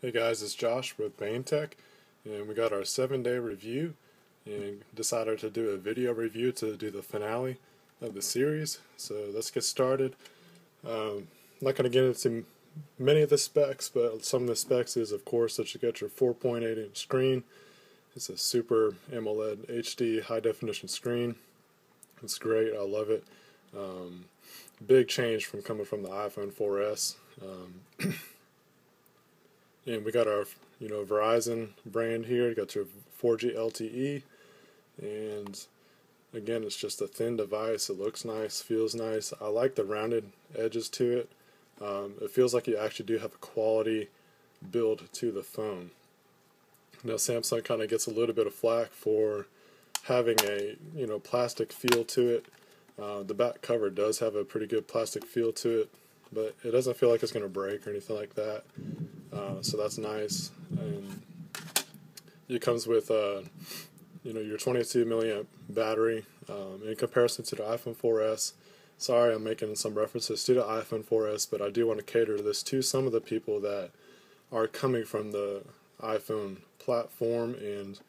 Hey guys, it's Josh with Bain Tech, and we got our 7-day review and decided to do a video review to do the finale of the series. So let's get started. I'm not going to get into many of the specs, but some of the specs is, of course, that you got your 4.8-inch screen. It's a super AMOLED HD high definition screen. It's great. I love it. Big change from coming from the iPhone 4S. And we got our, Verizon brand here. You got your 4G LTE, and again, it's just a thin device. It looks nice, feels nice. I like the rounded edges to it. It feels like you actually do have a quality build to the phone. Now, Samsung kind of gets a little bit of flack for having a plastic feel to it. The back cover does have a pretty good plastic feel to it, but it doesn't feel like it's going to break or anything like that. So that's nice. And it comes with your 22 milliamp battery in comparison to the iPhone 4S. Sorry, I'm making some references to the iPhone 4S, but I do want to cater this to some of the people that are coming from the iPhone platform and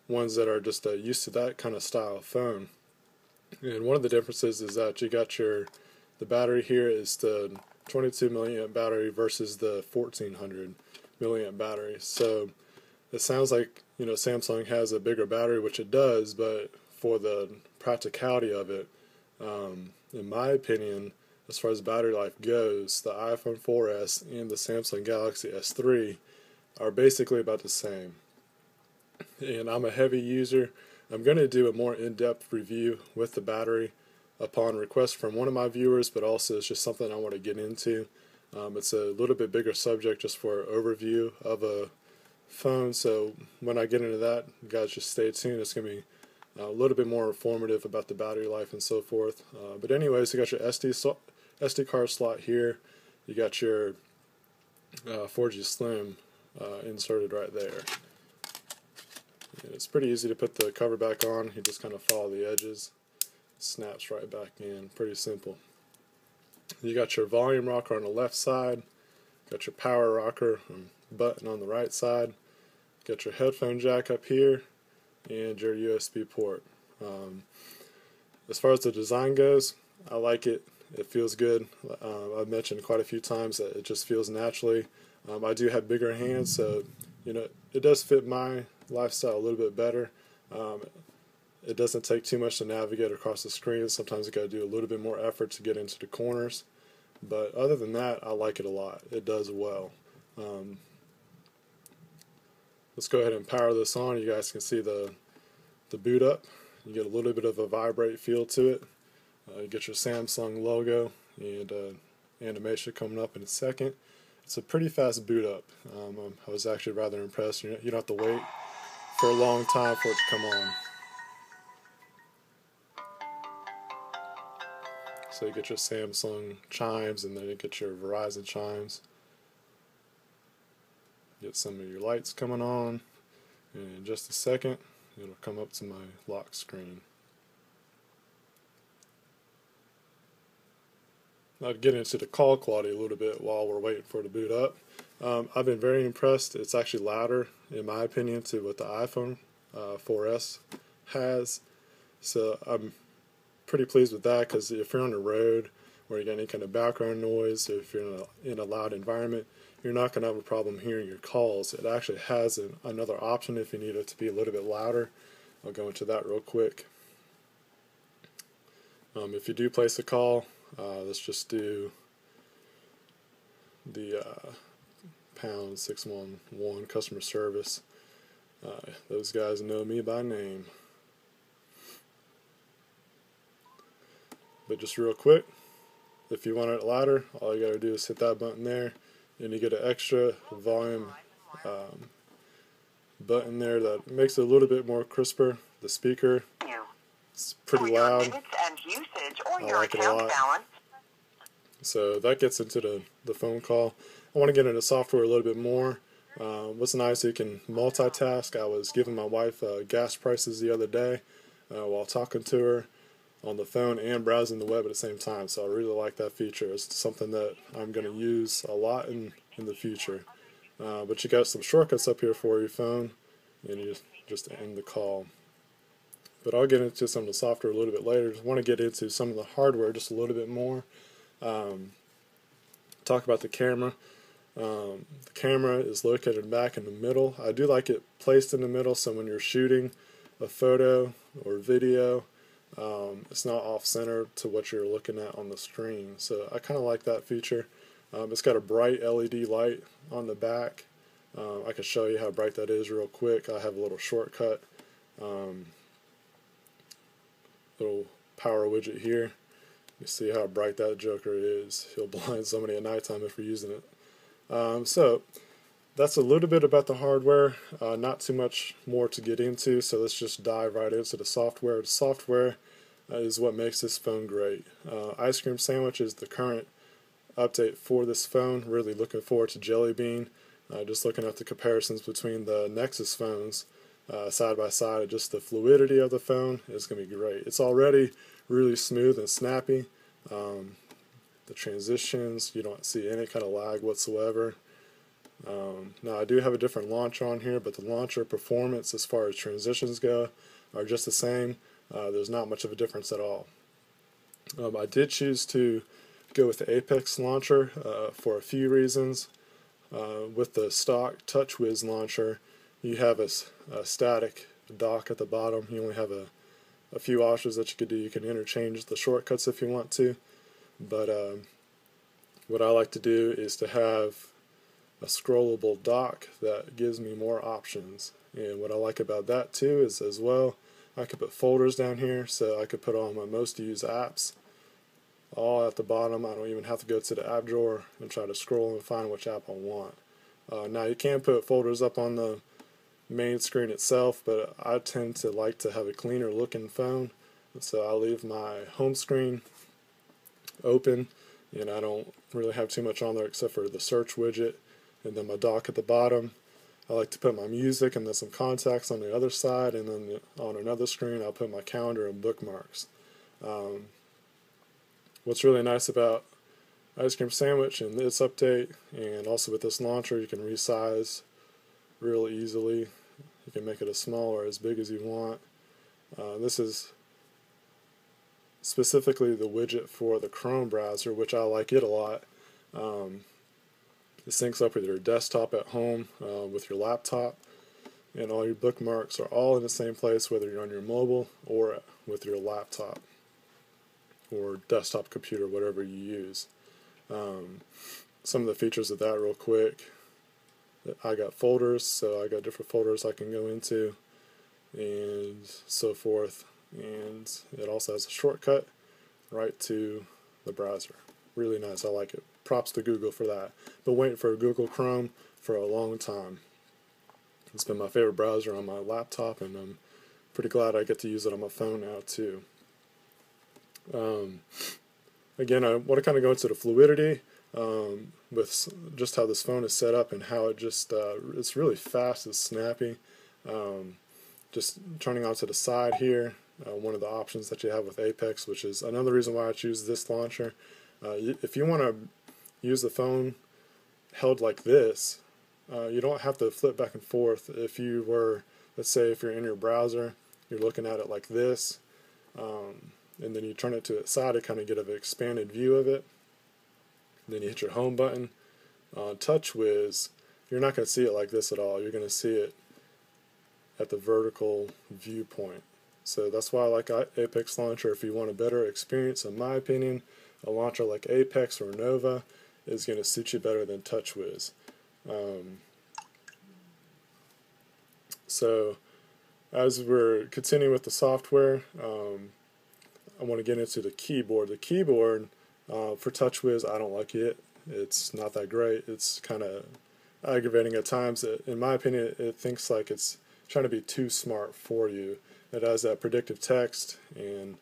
ones that are just used to that kind of style phone. And one of the differences is that you got the battery here is the 22 milliamp battery versus the 1400 milliamp battery. So it sounds like Samsung has a bigger battery, which it does, but for the practicality of it, in my opinion, as far as battery life goes, the iPhone 4S and the Samsung Galaxy S3 are basically about the same. And I'm a heavy user. I'm going to do a more in-depth review with the battery upon request from one of my viewers, but also it's just something I want to get into. It's a little bit bigger subject just for an overview of a phone, so when I get into that, guys, just stay tuned. It's going to be a little bit more informative about the battery life and so forth. But anyways, you got your SD card slot here. You got your 4G Slim inserted right there. And it's pretty easy to put the cover back on. You just kind of follow the edges. Snaps right back in. Pretty simple. You got your volume rocker on the left side. Got your power rocker button on the right side. Got your headphone jack up here, and your USB port. As far as the design goes, I like it. It feels good. I've mentioned quite a few times that it just feels naturally. I do have bigger hands, so it does fit my lifestyle a little bit better. It doesn't take too much to navigate across the screen. Sometimes you got to do a little bit more effort to get into the corners. But other than that, I like it a lot. It does well. Let's go ahead and power this on. You guys can see the boot up. You get a little bit of a vibrate feel to it. You get your Samsung logo and animation coming up in a second. It's a pretty fast boot up. I was actually rather impressed. You don't have to wait for a long time for it to come on. So you get your Samsung chimes, and then you get your Verizon chimes. Get some of your lights coming on, and in just a second it'll come up to my lock screen. Now to get into the call quality a little bit while we're waiting for it to boot up. I've been very impressed. It's actually louder, in my opinion, to what the iPhone 4S has. So I'm pretty pleased with that, because if you're on the road where you get any kind of background noise, or if you're in a loud environment, you're not going to have a problem hearing your calls. It actually has another option if you need it to be a little bit louder. I'll go into that real quick. If you do place a call, let's just do the pound 611 customer service. Those guys know me by name. But just real quick, if you want it louder, all you gotta do is hit that button there, and you get an extra volume button there that makes it a little bit more crisper. The speaker, it's pretty loud. I like it a lot. So that gets into the phone call. I want to get into software a little bit more. What's nice, you can multitask. I was giving my wife gas prices the other day while talking to her on the phone and browsing the web at the same time, so I really like that feature. It's something that I'm going to use a lot in the future. But you got some shortcuts up here for your phone, and you just end the call. But I'll get into some of the software a little bit later. Just want to get into some of the hardware just a little bit more. Talk about the camera. The camera is located back in the middle. I do like it placed in the middle, so when you're shooting a photo or video, it's not off-center to what you're looking at on the screen. So I kind of like that feature. It's got a bright LED light on the back. I can show you how bright that is real quick. I have a little shortcut, little power widget here. You see how bright that joker is. He'll blind somebody at nighttime if we're using it. So that's a little bit about the hardware, not too much more to get into, so let's just dive right into the software. The software is what makes this phone great. Ice Cream Sandwich is the current update for this phone. Really looking forward to Jelly Bean. Just looking at the comparisons between the Nexus phones side by side, just the fluidity of the phone is going to be great. It's already really smooth and snappy. The transitions, you don't see any kind of lag whatsoever. Now I do have a different launcher on here, but the launcher performance as far as transitions go are just the same. There's not much of a difference at all. I did choose to go with the Apex launcher for a few reasons. With the stock TouchWiz launcher, you have a static dock at the bottom. You only have a few options that you could do. You can interchange the shortcuts if you want to, but what I like to do is to have a scrollable dock that gives me more options. And what I like about that too is as well, I could put folders down here, so I could put all my most used apps all at the bottom. I don't even have to go to the app drawer and try to scroll and find which app I want. Now you can put folders up on the main screen itself, but I tend to like to have a cleaner looking phone, so I leave my home screen open, and I don't really have too much on there except for the search widget and then my dock at the bottom. I like to put my music and then some contacts on the other side, and then on another screen I'll put my calendar and bookmarks. What's really nice about Ice Cream Sandwich and this update, and also with this launcher, you can resize real easily. You can make it as small or as big as you want. This is specifically the widget for the Chrome browser, which I like it a lot. It syncs up with your desktop at home, with your laptop, and all your bookmarks are all in the same place, whether you're on your mobile or with your laptop or desktop computer, whatever you use. Some of the features of that real quick. I got folders, so I got different folders I can go into and so forth, and it also has a shortcut right to the browser. Really nice, I like it. Props to Google for that. Been waiting for Google Chrome for a long time. It's been my favorite browser on my laptop, and I'm pretty glad I get to use it on my phone now too. Again, I want to kind of go into the fluidity with just how this phone is set up and how it just it's really fast, it's snappy. Just turning onto the side here, one of the options that you have with Apex, which is another reason why I choose this launcher. If you want to use the phone held like this, you don't have to flip back and forth. If you were, let's say if you're in your browser, you're looking at it like this, and then you turn it to its side to kind of get an expanded view of it. And then you hit your home button. On TouchWiz, you're not going to see it like this at all. You're going to see it at the vertical viewpoint. So that's why I like Apex Launcher. If you want a better experience, in my opinion, a launcher like Apex or Nova is going to suit you better than TouchWiz. So as we're continuing with the software, I want to get into the keyboard. The keyboard for TouchWiz, I don't like it. It's not that great. It's kind of aggravating at times. In my opinion, it thinks like it's trying to be too smart for you. It has that predictive text, and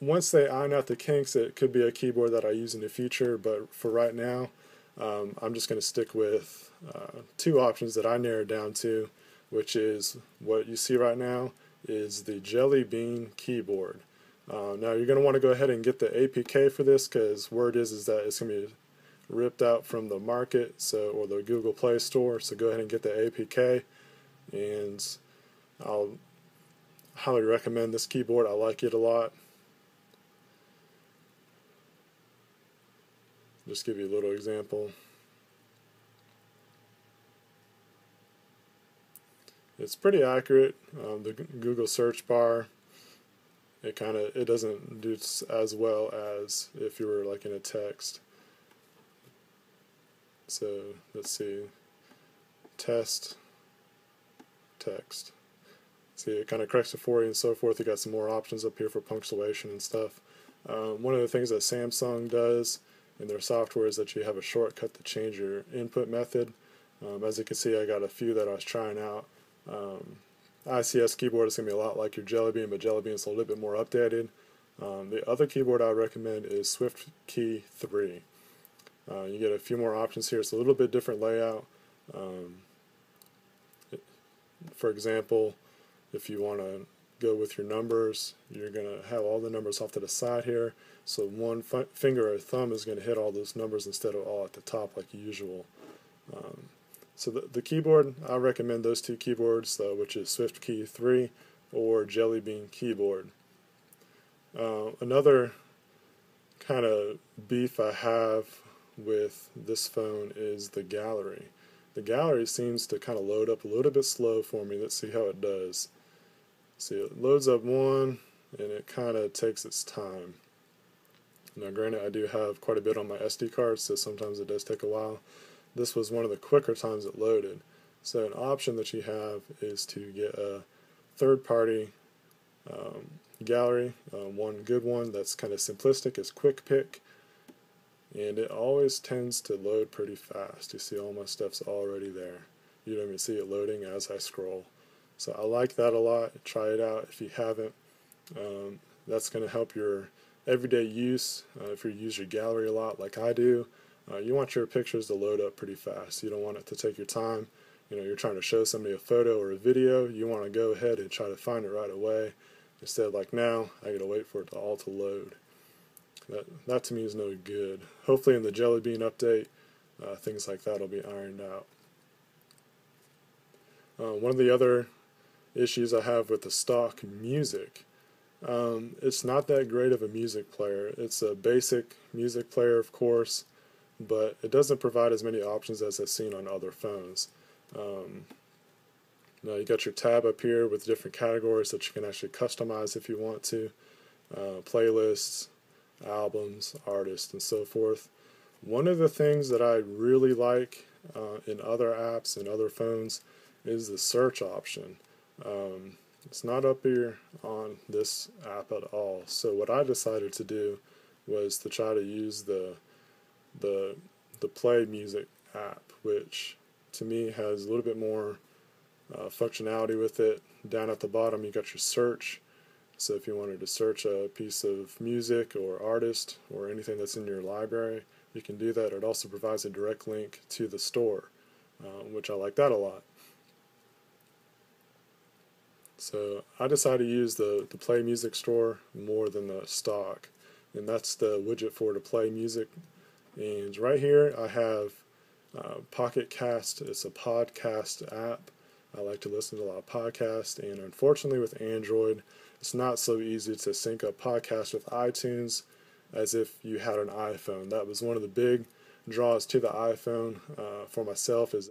once they iron out the kinks, it could be a keyboard that I use in the future, but for right now, I'm just going to stick with two options that I narrowed down to, which is what you see right now is the Jelly Bean keyboard. Now you're going to want to go ahead and get the APK for this, because word is that it's going to be ripped out from the market, or the Google Play Store. So go ahead and get the APK, and I'll highly recommend this keyboard. I like it a lot. Just give you a little example. It's pretty accurate. The Google search bar, it doesn't do as well as if you were like in a text. So let's see, text. See, it kind of corrects it for you and so forth. You got some more options up here for punctuation and stuff. One of the things that Samsung does in their software is that you have a shortcut to change your input method. As you can see, I got a few that I was trying out. ICS keyboard is going to be a lot like your Jelly Bean, but Jelly Bean is a little bit more updated. The other keyboard I recommend is SwiftKey 3. You get a few more options here. It's a little bit different layout. For example, if you want to go with your numbers, you're going to have all the numbers off to the side here. So one finger or thumb is going to hit all those numbers instead of all at the top like usual. So the keyboard, I recommend those two keyboards, which is SwiftKey 3 or Jelly Bean keyboard. Another kind of beef I have with this phone is the gallery. The gallery seems to kind of load up a little bit slow for me. Let's see how it does. See, it loads up one and it kind of takes its time. Now granted, I do have quite a bit on my SD card, so sometimes it does take a while. This was one of the quicker times it loaded. So an option that you have is to get a third-party gallery. One good one that's kind of simplistic is Quick Pick, and it always tends to load pretty fast. You see all my stuff's already there. You don't even see it loading as I scroll. So I like that a lot. Try it out if you haven't. That's going to help your everyday use. If you use your gallery a lot like I do, you want your pictures to load up pretty fast. You don't want it to take your time. You're trying to show somebody a photo or a video. You want to go ahead and try to find it right away. Instead of like now, I got to wait for it all to load. That to me is no good. Hopefully in the Jelly Bean update, things like that will be ironed out. One of the other issues I have with the stock music, it's not that great of a music player. It's a basic music player, of course, but it doesn't provide as many options as I've seen on other phones. Now you got your tab up here with different categories that you can actually customize if you want to. Playlists, albums, artists, and so forth. One of the things that I really like in other apps and other phones is the search option. It's not up here on this app at all. So what I decided to do was to try to use the Play Music app, which to me has a little bit more functionality with it. Down at the bottom you got your search. So if you wanted to search a piece of music or artist or anything that's in your library, you can do that. It also provides a direct link to the store, which I like that a lot. So I decided to use the Play Music store more than the stock, and that's the widget for the Play Music. And right here I have Pocket Cast. It's a podcast app. I like to listen to a lot of podcasts, and unfortunately with Android, it's not so easy to sync up podcasts with iTunes as if you had an iPhone. That was one of the big draws to the iPhone for myself, is